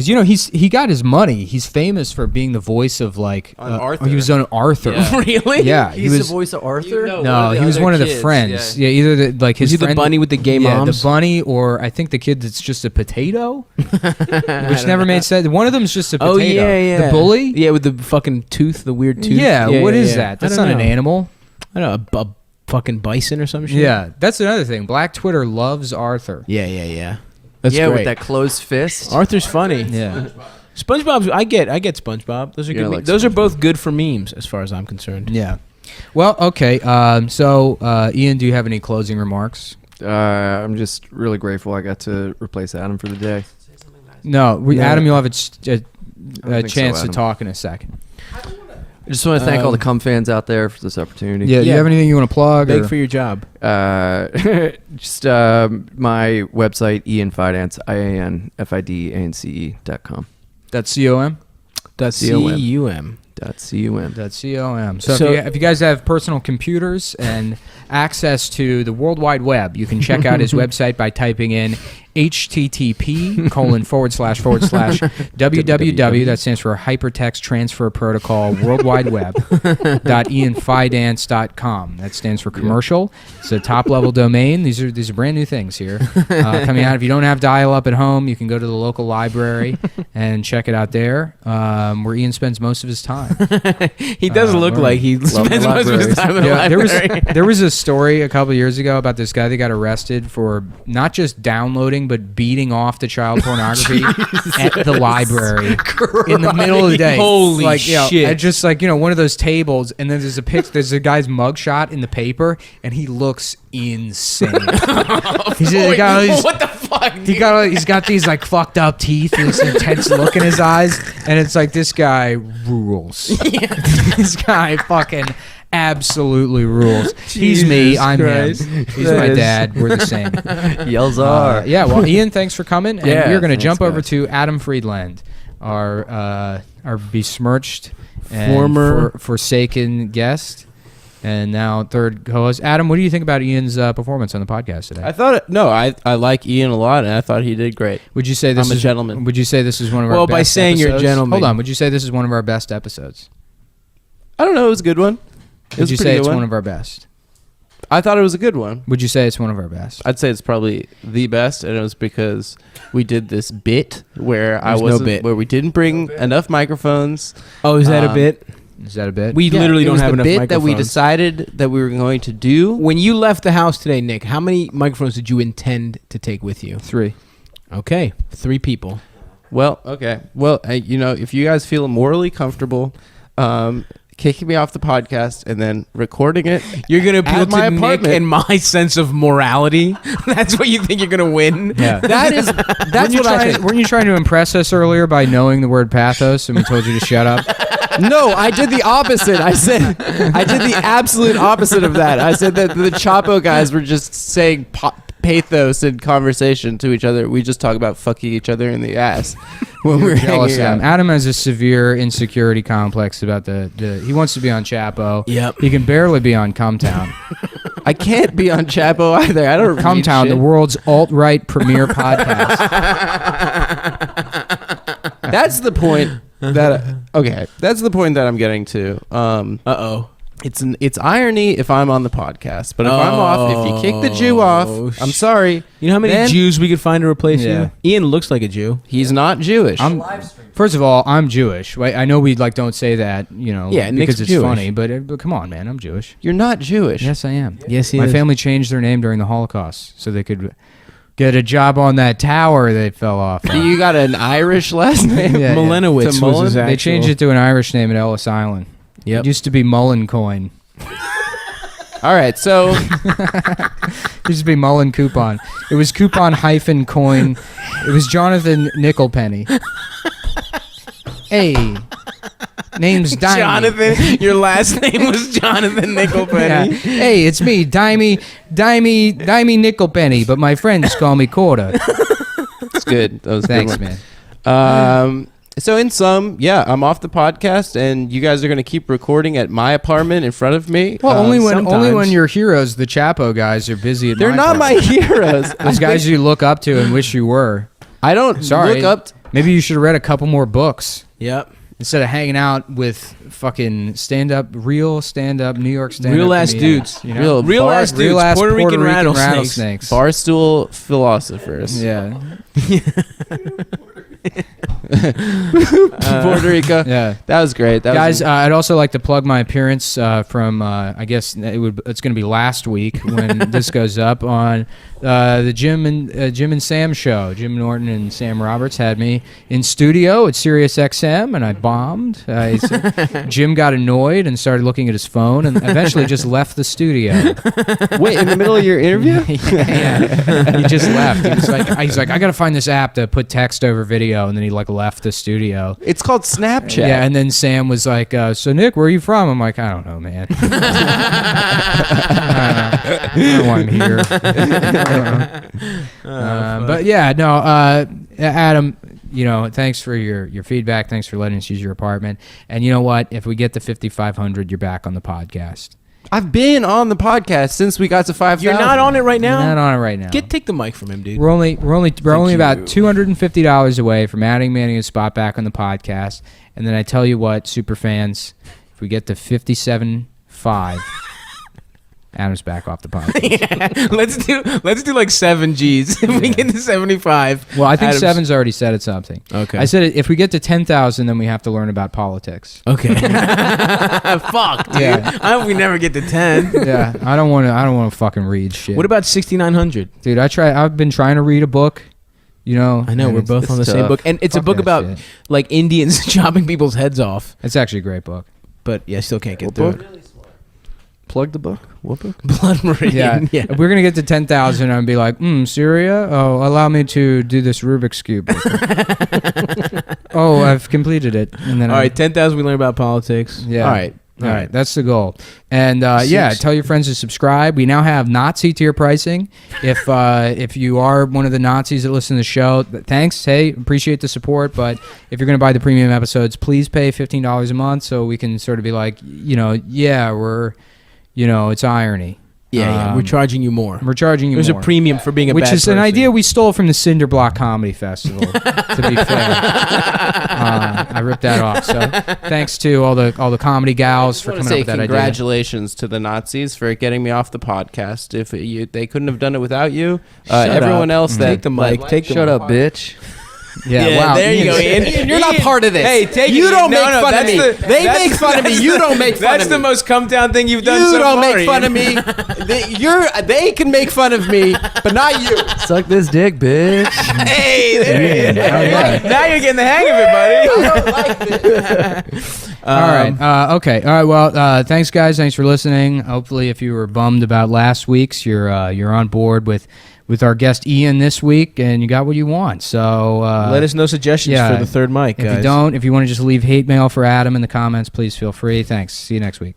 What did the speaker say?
because he got his money. He's famous for being the voice of like Arthur. He was on Arthur. Yeah. Really? Yeah, He's the voice of Arthur. No, he was one of the friends. Yeah, either his Was he friend, the bunny with the gay yeah, moms? the bunny, or I think the kid that's just a potato, which never made sense. One of them's just a potato. Oh yeah. The bully. Yeah, with the fucking tooth, the weird tooth. Yeah, what is that? That's not an animal. I don't know, a fucking bison or some shit. Yeah, that's another thing. Black Twitter loves Arthur. Yeah. That's yeah, great. with that closed fist. Arthur's funny. Yeah. SpongeBob, I get SpongeBob. Those are good. like Those are both good for memes, as far as I'm concerned. Yeah. Well, okay. So, Ian, do you have any closing remarks? I'm just really grateful I got to replace Adam for the day. No, Adam, you'll have a think chance so, to Adam. talk in a second. I just want to thank all the cum fans out there for this opportunity. Yeah. Do you have anything you want to plug? Beg for your job. Just my website, Ian Fidance, IANFIDANCE.com. That's COM. CUM. .com. That's COM. So if you guys have personal computers and access to the World Wide Web, you can check out his website by typing in http:// that stands for Hypertext Transfer Protocol World Wide Web .ianfidance.com. That stands for commercial. It's a top level domain. These are brand new things here coming out. If you don't have dial up at home, you can go to the local library and check it out there, where Ian spends most of his time. He does look like he spends most of his time in the library. There was a story a couple of years ago about this guy that got arrested for not just downloading but beating off the child pornography at the library in the middle of the day. Holy shit! At just one of those tables, and then there's a guy's mugshot in the paper, and he looks insane. What the fuck? He's got these like fucked up teeth and this intense look in his eyes, and it's like this guy rules. This guy fucking absolutely rules. He's me. I'm Christ. him. He's my dad. We're the same. Yells are. Yeah. Well, Ian, thanks for coming, and Yeah, we're going to thanks, jump over guys. to Adam Friedland, our besmirched and Former- forsaken guest. And now third co-host. Adam, what do you think about Ian's performance on the podcast today? I like Ian a lot, and I thought he did great. Would you say this I'm a is gentleman. Would you say this is one of our Well, best by saying you're a episodes? gentleman. Hold on. Would you say this is one of our best episodes? I don't know. It was a good one. It was Would you a pretty say good it's one. one of our best? I thought it was a good one. Would you say it's one of our best? I'd say it's probably the best, and it was because we did this bit where where we didn't bring enough microphones. Oh, is that a bit? Is that a bit? We literally don't have enough bit microphones. that we decided that we were going to do. When you left the house today, Nick, how many microphones did you intend to take with you? 3. Okay, 3 people. Well, okay. Well, if you guys feel morally comfortable kicking me off the podcast and then recording it, You're gonna appeal At my to Nick apartment. and my sense of morality. That's what you think you're gonna win. Yeah. that's what I think. Weren't you trying to impress us earlier by knowing the word pathos, and we told you to shut up? No, I did the opposite. I did the absolute opposite of that. I said that the Chapo guys were just saying pathos in conversation to each other. We just talk about fucking each other in the ass when we're Jealous hanging of him. out. Adam has a severe insecurity complex about the he wants to be on Chapo. Yep. He can barely be on Cumtown. I can't be on Chapo either. I don't read Cumtown, shit. the world's alt-right premier podcast. That's the point that's the point that I'm getting to. Uh-oh. It's irony if I'm on the podcast, but if I'm off, if you kick the Jew off, I'm sorry. You know how many Then- Jews we could find to replace Yeah. you? Ian looks like a Jew. He's not Jewish. First of all, I'm Jewish. Right? I know we don't say that, Yeah, Nick's because it's Jewish. funny, but come on, man, I'm Jewish. You're not Jewish. Yes, I am. Yes, he My is. family changed their name during the Holocaust so they could get a job on that tower they fell off. of. You got an Irish last name? Yeah, Milenowitz To was Mullen? his They actual. changed it to an Irish name at Ellis Island. Yep. It used to be Mullen Coin. All right, so It used to be Mullen Coupon. It was coupon hyphen coin. It was Jonathan Nickelpenny. Hey, name's Dimey. Jonathan. Your last name was Jonathan Yeah. Nickelpenny. Hey, it's me, Dimey Nickelpenny, but my friends call me Quarter. it's good. That was a Thanks, good man. one. So in sum, yeah, I'm off the podcast, and you guys are going to keep recording at my apartment in front of me. Well, only when sometimes. your heroes, the Chapo guys, are busy at They're my not my apartment. heroes. Those guys you look up to and wish you were. I don't Sorry. look up. Maybe you should have read a couple more books Yep. instead of hanging out with fucking real stand-up New York stand-up Real ass comedians, dudes. you know? Real ass dudes. Real ass Puerto Rican rattlesnakes. Barstool philosophers. Yeah. Puerto Rico. Yeah. That was great. That Guys, was I'd also like to plug my appearance from I guess it's going to be last week when this goes up on the Jim and Sam show. Jim Norton and Sam Roberts had me in studio at Sirius XM, and I bombed. Jim got annoyed and started looking at his phone, and eventually just left the studio. Wait, in the middle of your interview? Yeah. He just left. He's like, I got to find this app to put text over video, and then he left the studio. it's called Snapchat. Yeah, and then Sam was like, so Nick, where are you from? I'm like, I don't know, man. I don't know why I'm here. But yeah, no, Adam, thanks for your feedback. Thanks for letting us use your apartment. And you know what? If we get to 5,500, you're back on the podcast. I've been on the podcast since we got to 5,000. You're not on it right now? You're not on it right now. Take the mic from him, dude. We're only about $250 away from adding Manny a spot back on the podcast. And then I tell you what, super fans, if we get to 57.5, Adam's back off the podcast. Yeah, let's do like 7 G's. If we get to 75. Well, I think Adam's- Seven's already said it something. Okay. I said if we get to 10,000, then we have to learn about politics. Okay. Fuck, dude. Yeah. I hope we never get to 10. Yeah, I don't want to fucking read shit. What about 6,900? Dude, I've been trying to read a book. I know and we're both it's on the same tough. book, and it's a Fuck book that about shit. like Indians chopping people's heads off. It's actually a great book. But yeah, still can't get What through book? Plug the book. What book? it. Blood Meridian. Yeah. If we're gonna get to 10,000, I'd be like, Syria. Oh, allow me to do this Rubik's cube. Oh, I've completed it. And then All right, 10,000. We learn about politics. Yeah. All right. All right, that's the goal. And yeah, tell your friends to subscribe. We now have Nazi tier pricing. If you are one of the Nazis that listen to the show, thanks. Hey, appreciate the support. But if you're going to buy the premium episodes, please pay $15 a month so we can sort of be like, yeah, we're, it's irony. Yeah, we're charging you more. We're charging you There's more. a premium for being a Which bad is an person. idea we stole from the Cinder Block Comedy Festival, to be fair. I ripped that off. So thanks to all the comedy gals for I want coming to up say with that idea. congratulations to the Nazis for getting me off the podcast. If they couldn't have done it without you, Shut everyone up. else that Take the mic. Take the Shut mic. up, bitch. Yeah, wow. there you go, Ian's- Ian. You're not part of this. Hey, take You it. don't No, make no, fun of that's me. the- They that's- make fun of me. that's You the- don't make fun That's of the me. most come down thing you've done You so don't far, make fun of Ian. me. They can make fun of me, but not you. Suck this dick, bitch. Hey, there it is. Oh, yeah. Now you're getting the hang of it, buddy. I don't like this. All right. Okay. All right. Well, thanks, guys. Thanks for listening. Hopefully, if you were bummed about last week's, you're on board with our guest Ian this week, and you got what you want. So Let us know suggestions yeah, for the third mic, if guys. you don't, if you want to just leave hate mail for Adam in the comments, please feel free. Thanks. See you next week.